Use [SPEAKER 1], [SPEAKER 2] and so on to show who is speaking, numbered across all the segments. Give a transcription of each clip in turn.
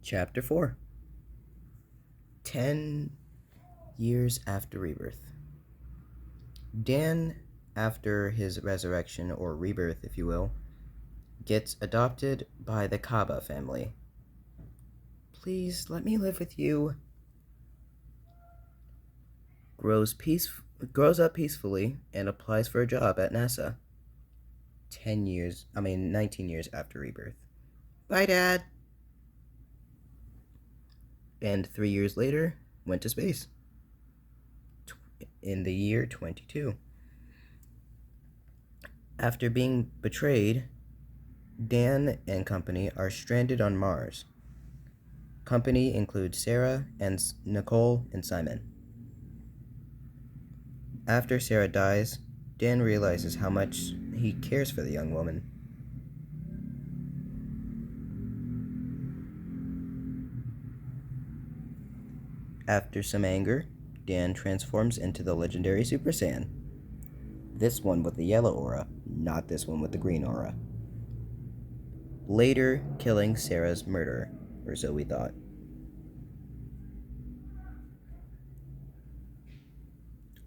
[SPEAKER 1] Chapter 4. 10 years after rebirth. Dan, after his resurrection, or rebirth if you will, gets adopted by the Kaba family. Please let me live with you. Grows up peacefully and applies for a job at NASA. 19 years after rebirth. Bye, Dad. And 3 years later, went to space. In the year 22. After being betrayed, Dan and company are stranded on Mars. Company includes Sarah and Nicole and Simon. After Sarah dies, Dan realizes how much he cares for the young woman. After some anger, Dan transforms into the legendary Super Saiyan. This one with the yellow aura, not this one with the green aura. Later killing Sarah's murderer, or so we thought.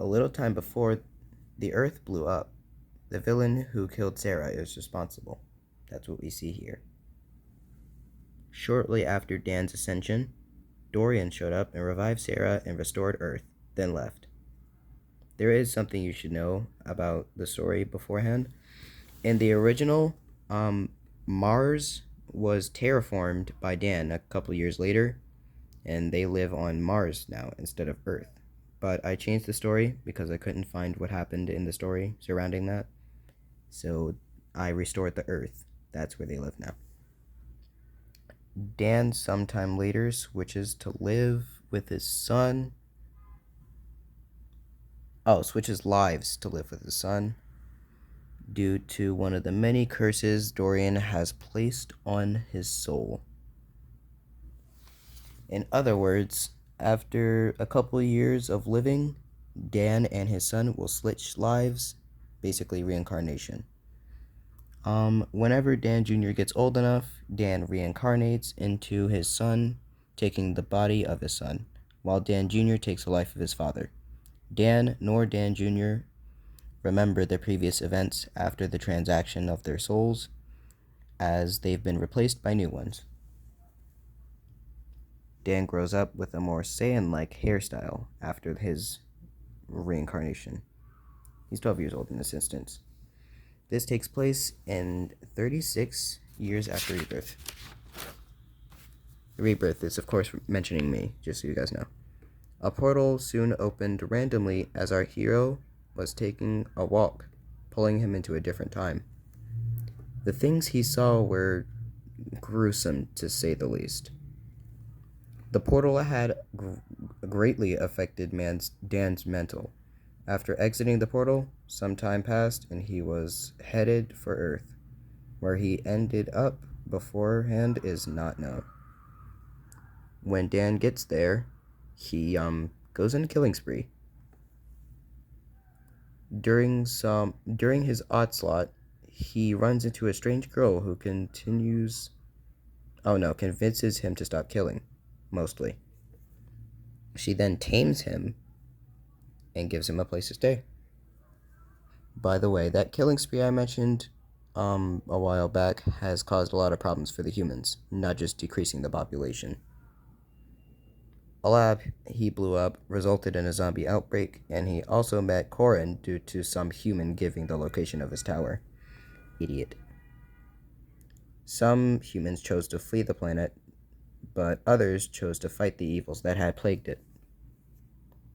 [SPEAKER 1] A little time before the Earth blew up, the villain who killed Sarah is responsible. That's what we see here. Shortly after Dan's ascension, Dorian showed up and revived Sarah and restored Earth, then left. There is something you should know about the story beforehand. In the original, Mars was terraformed by Dan a couple years later, and they live on Mars now instead of Earth. But I changed the story because I couldn't find what happened in the story surrounding that. So I restored the Earth. That's where they live now. Dan sometime later switches to live with his son. Switches lives to live with his son due to one of the many curses Dorian has placed on his soul. In other words, after a couple years of living, Dan and his son will switch lives, basically reincarnation. Whenever Dan Jr. gets old enough, Dan reincarnates into his son, taking the body of his son, while Dan Jr. takes the life of his father. Dan nor Dan Jr. remember the previous events after the transaction of their souls, as they've been replaced by new ones. Dan grows up with a more Saiyan-like hairstyle after his reincarnation. He's 12 years old in this instance. This takes place in 36 years after rebirth. Rebirth is, of course, mentioning me, just so you guys know. A portal soon opened randomly as our hero was taking a walk, pulling him into a different time. The things he saw were gruesome, to say the least. The portal had greatly affected Dan's mental. After exiting the portal, some time passed and he was headed for Earth. Where he ended up beforehand is not known. When Dan gets there, he goes on a killing spree. During his onslaught, he runs into a strange girl who convinces him to stop killing, mostly. She then tames him and gives him a place to stay. By the way, that killing spree I mentioned a while back has caused a lot of problems for the humans, not just decreasing the population. A lab he blew up resulted in a zombie outbreak, and he also met Corin due to some human giving the location of his tower. Idiot. Some humans chose to flee the planet, but others chose to fight the evils that had plagued it.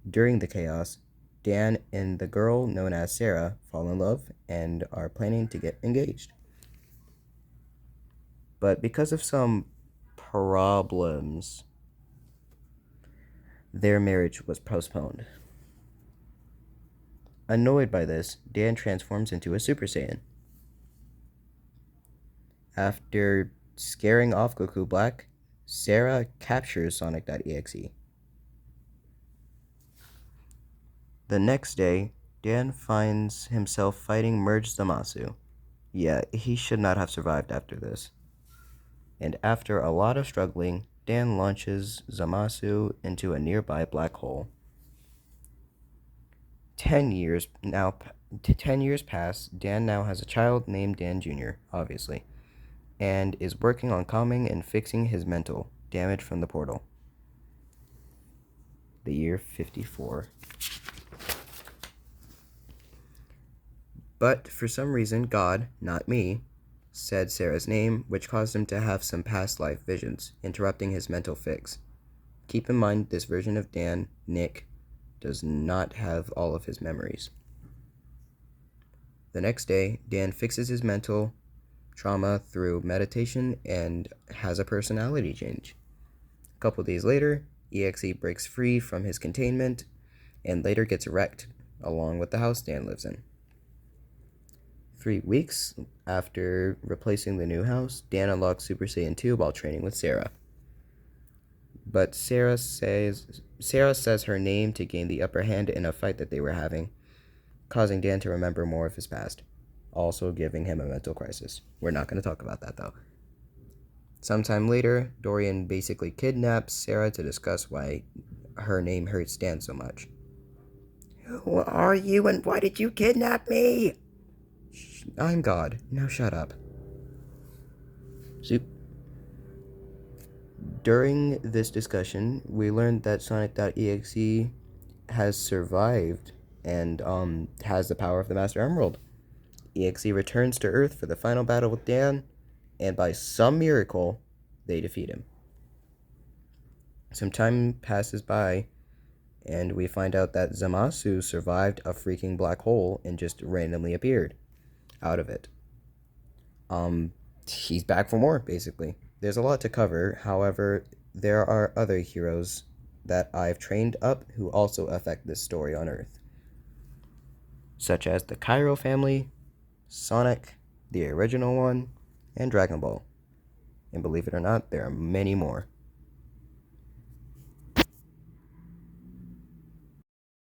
[SPEAKER 1] During the chaos, Dan and the girl known as Sarah fall in love and are planning to get engaged. But because of some problems, their marriage was postponed. Annoyed by this, Dan transforms into a Super Saiyan. After scaring off Goku Black, Sarah captures Sonic.exe. The next day, Dan finds himself fighting Merge Zamasu. Yeah, he should not have survived after this. And after a lot of struggling, Dan launches Zamasu into a nearby black hole. 10 years pass. Dan now has a child named Dan Jr., obviously, and is working on calming and fixing his mental damage from the portal. The year 54. But for some reason, God, not me, said Sarah's name, which caused him to have some past life visions, interrupting his mental fix. Keep in mind, this version of Dan, Nick, does not have all of his memories. The next day, Dan fixes his mental trauma through meditation and has a personality change. A couple days later, EXE breaks free from his containment and later gets wrecked, along with the house Dan lives in. 3 weeks after replacing the new house, Dan unlocks Super Saiyan 2 while training with Sarah. But Sarah says her name to gain the upper hand in a fight that they were having, causing Dan to remember more of his past, also giving him a mental crisis. We're not going to talk about that, though. Sometime later, Dorian basically kidnaps Sarah to discuss why her name hurts Dan so much. Who are you and why did you kidnap me? I'm God. Now shut up. During this discussion, we learned that Sonic.exe has survived and has the power of the Master Emerald. EXE returns to Earth for the final battle with Dan, and by some miracle, they defeat him. Some time passes by, and we find out that Zamasu survived a freaking black hole and just randomly appeared out of it. He's back for more, basically. There's a lot to cover. However, there are other heroes that I've trained up who also affect this story on Earth, such as the Cairo family, Sonic, the original one, and Dragon Ball. And believe it or not, there are many more.